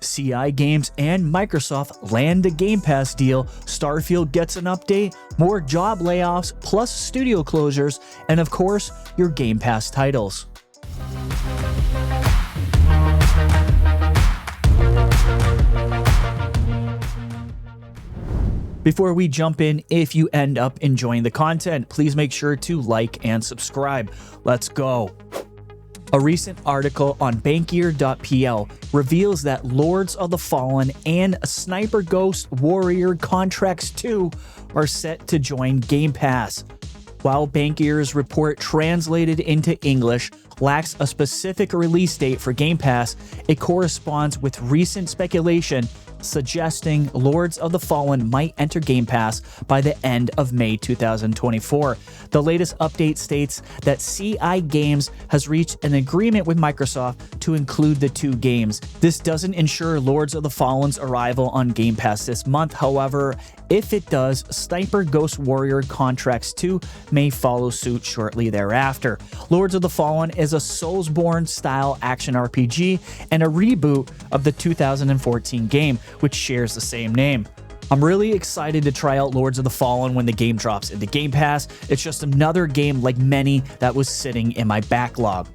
CI Games and Microsoft land a Game Pass deal, Starfield gets an update, more job layoffs, plus studio closures, and of course, your Game Pass titles. Before we jump in, if you end up enjoying the content, please make sure to like and subscribe. Let's go. A recent article on Bankgear.pl reveals that Lords of the Fallen and Sniper Ghost Warrior Contracts 2 are set to join Game Pass. While Bankgear's report translated into English lacks a specific release date for Game Pass, it corresponds with recent speculation suggesting Lords of the Fallen might enter Game Pass by the end of May 2024. The latest update states that CI Games has reached an agreement with Microsoft to include the two games. This doesn't ensure Lords of the Fallen's arrival on Game Pass this month. However, if it does, Sniper Ghost Warrior Contracts 2 may follow suit shortly thereafter. Lords of the Fallen is a Soulsborne style action RPG and a reboot of the 2014 game, which shares the same name. I'm really excited to try out Lords of the Fallen when the game drops into Game Pass. It's just another game like many that was sitting in my backlog.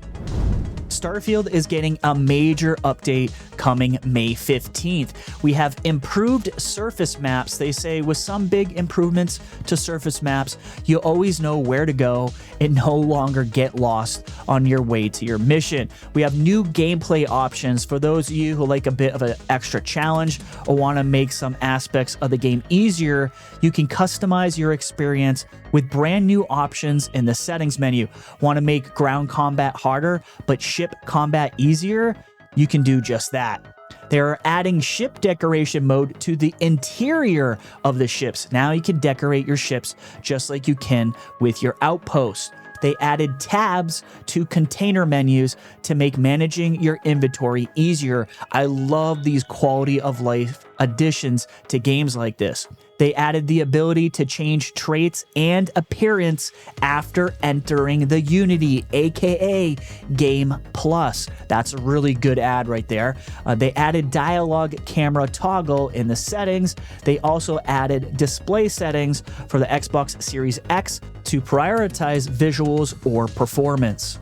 Starfield is getting a major update coming May 15th. We have improved surface maps, they say, with some big improvements to surface maps. You always know where to go and no longer get lost on your way to your mission. We have new gameplay options for those of you who like a bit of an extra challenge or want to make some aspects of the game easier. You can customize your experience with brand new options in the settings menu. Want to make ground combat harder but ship combat easier? You can do just that. They are adding ship decoration mode to the interior of the ships. Now you can decorate your ships just like you can with your outposts. They added tabs to container menus to make managing your inventory easier. I love these quality of life additions to games like this. They added the ability to change traits and appearance after entering the Unity, aka Game Plus. That's a really good ad right there. They added dialogue camera toggle in the settings. They also added display settings for the Xbox Series X to prioritize visuals or performance.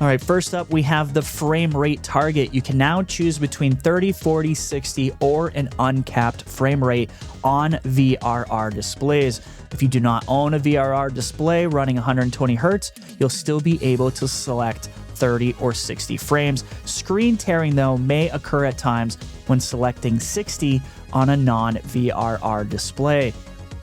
All right, first up, we have the frame rate target. You can now choose between 30, 40, 60, or an uncapped frame rate on VRR displays. If you do not own a VRR display running 120 Hz, you'll still be able to select 30 or 60 frames. Screen tearing, though, may occur at times when selecting 60 on a non-VRR display.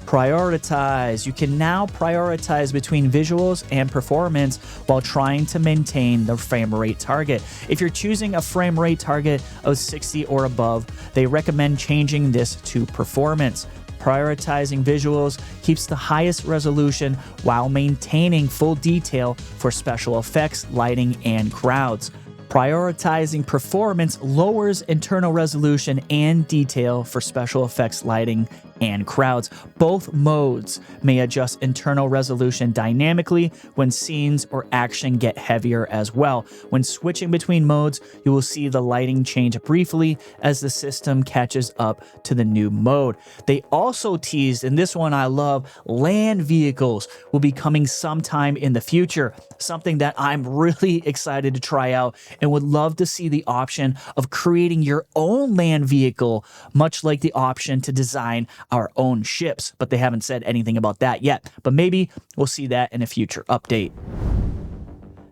Prioritize. You can now prioritize between visuals and performance while trying to maintain the frame rate target. If you're choosing a frame rate target of 60 or above, they recommend changing this to performance. Prioritizing visuals keeps the highest resolution while maintaining full detail for special effects, lighting, and crowds. Prioritizing performance lowers internal resolution and detail for special effects, lighting, and crowds. Both modes may adjust internal resolution dynamically when scenes or action get heavier as well. When switching between modes, you will see the lighting change briefly as the system catches up to the new mode. They also teased, and this one I love, land vehicles will be coming sometime in the future, something that I'm really excited to try out and would love to see the option of creating your own land vehicle, much like the option to design our own ships, but they haven't said anything about that yet. But maybe we'll see that in a future update.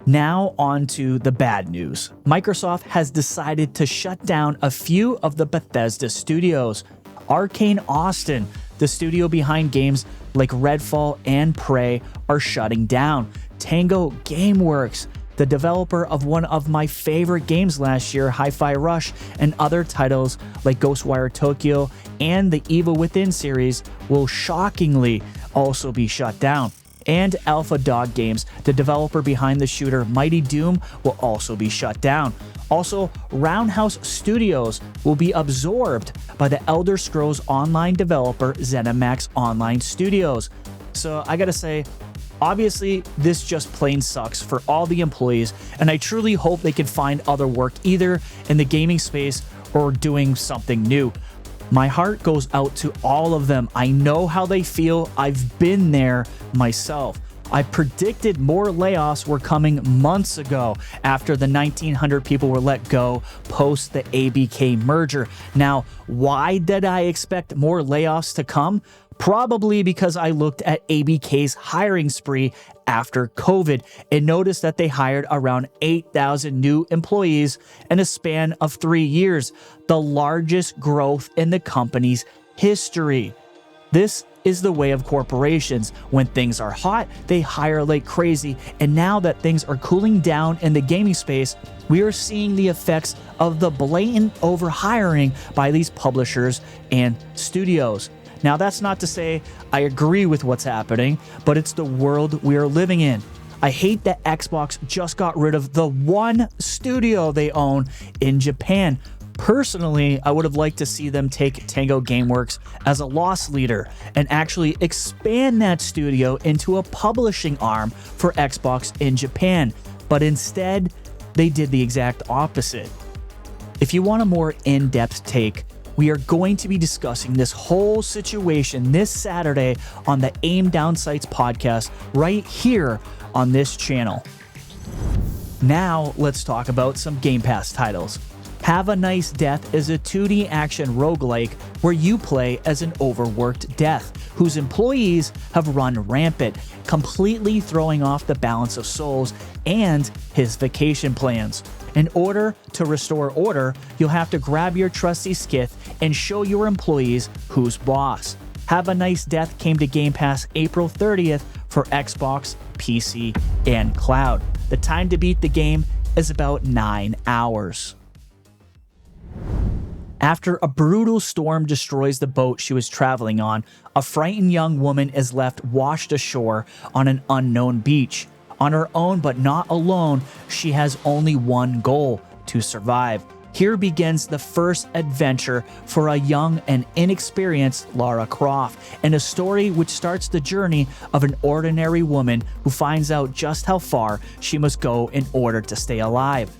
Now on to the bad news. Microsoft has decided to shut down a few of the Bethesda studios. Arcane Austin, the studio behind games like Redfall and Prey, are shutting down. Tango Gameworks, the developer of one of my favorite games last year, Hi-Fi Rush, and other titles like Ghostwire Tokyo and the Evil Within series, will shockingly also be shut down. And Alpha Dog Games, the developer behind the shooter Mighty Doom, will also be shut down. Also, Roundhouse Studios will be absorbed by the Elder Scrolls Online developer ZeniMax Online Studios. So I gotta say, obviously, this just plain sucks for all the employees, and I truly hope they can find other work either in the gaming space or doing something new. My heart goes out to all of them. I know how they feel. I've been there myself. I predicted more layoffs were coming months ago after the 1,900 people were let go post the ABK merger. Now, why did I expect more layoffs to come? Probably because I looked at ABK's hiring spree after COVID and noticed that they hired around 8,000 new employees in a span of 3 years, the largest growth in the company's history. This is the way of corporations. When things are hot, they hire like crazy. And now that things are cooling down in the gaming space, we are seeing the effects of the blatant overhiring by these publishers and studios. Now, that's not to say I agree with what's happening, but it's the world we are living in. I hate that Xbox just got rid of the one studio they own in Japan. Personally, I would have liked to see them take Tango Gameworks as a loss leader and actually expand that studio into a publishing arm for Xbox in Japan. But instead, they did the exact opposite. If you want a more in-depth take, we are going to be discussing this whole situation this Saturday on the Aim Down Sights podcast right here on this channel. Now, let's talk about some Game Pass titles. Have a Nice Death is a 2D action roguelike where you play as an overworked death whose employees have run rampant, completely throwing off the balance of souls and his vacation plans. In order to restore order, you'll have to grab your trusty skith and show your employees who's boss. Have a Nice Death came to Game Pass April 30th for Xbox, PC, and cloud. The time to beat the game is about 9 hours. After a brutal storm destroys the boat she was traveling on, a frightened young woman is left washed ashore on an unknown beach. On her own but not alone, she has only one goal: to survive. Here begins the first adventure for a young and inexperienced Lara Croft, and a story which starts the journey of an ordinary woman who finds out just how far she must go in order to stay alive.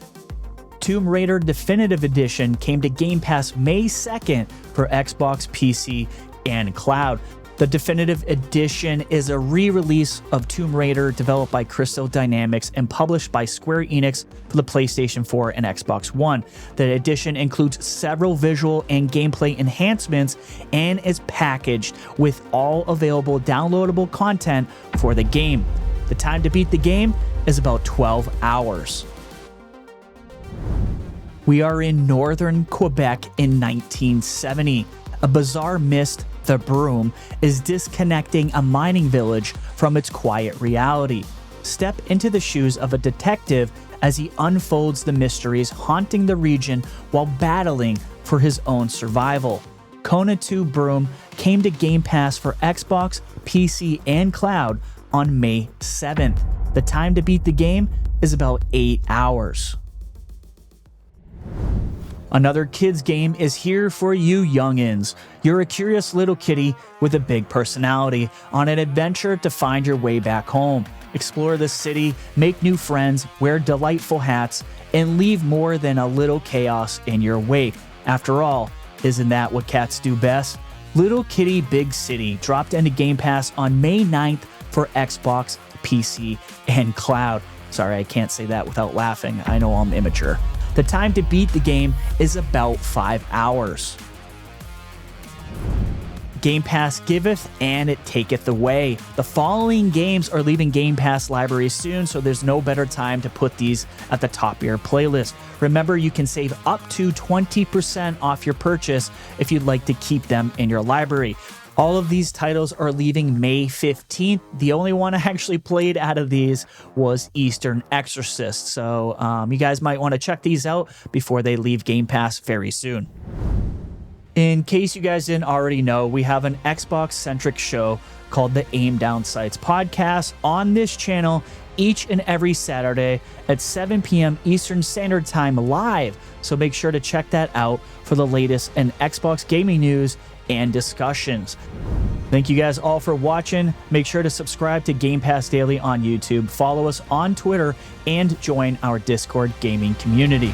Tomb Raider Definitive Edition came to Game Pass May 2nd for Xbox, PC, and cloud. The Definitive Edition is a re-release of Tomb Raider developed by Crystal Dynamics and published by Square Enix for the PlayStation 4 and Xbox One. The edition includes several visual and gameplay enhancements and is packaged with all available downloadable content for the game. The time to beat the game is about 12 hours. We are in northern Quebec in 1970. A bizarre mist, the Broom, is disconnecting a mining village from its quiet reality. Step into the shoes of a detective as he unfolds the mysteries haunting the region while battling for his own survival. Kona 2 Broom came to Game Pass for Xbox, PC, and cloud on May 7th. The time to beat the game is about 8 hours. Another kids game is here for you youngins. You're a curious little kitty with a big personality on an adventure to find your way back home. Explore the city, make new friends, wear delightful hats, and leave more than a little chaos in your wake. After all, isn't that what cats do best? Little Kitty Big City dropped into Game Pass on May 9th for Xbox, PC, and cloud. Sorry, I can't say that without laughing. I know I'm immature. The time to beat the game is about 5 hours. Game Pass giveth and it taketh away. The following games are leaving Game Pass library soon, so there's no better time to put these at the top of your playlist. Remember, you can save up to 20% off your purchase if you'd like to keep them in your library. All of these titles are leaving May 15th. The only one I actually played out of these was Eastern Exorcist. So you guys might want to check these out before they leave Game Pass very soon. In case you guys didn't already know, we have an Xbox-centric show called the Aim Down Sights podcast on this channel each and every Saturday at 7 p.m. Eastern Standard Time live. So make sure to check that out for the latest in Xbox gaming news and discussions. Thank you guys all for watching. Make sure to subscribe to Game Pass Daily on YouTube, follow us on Twitter, and join our Discord gaming community.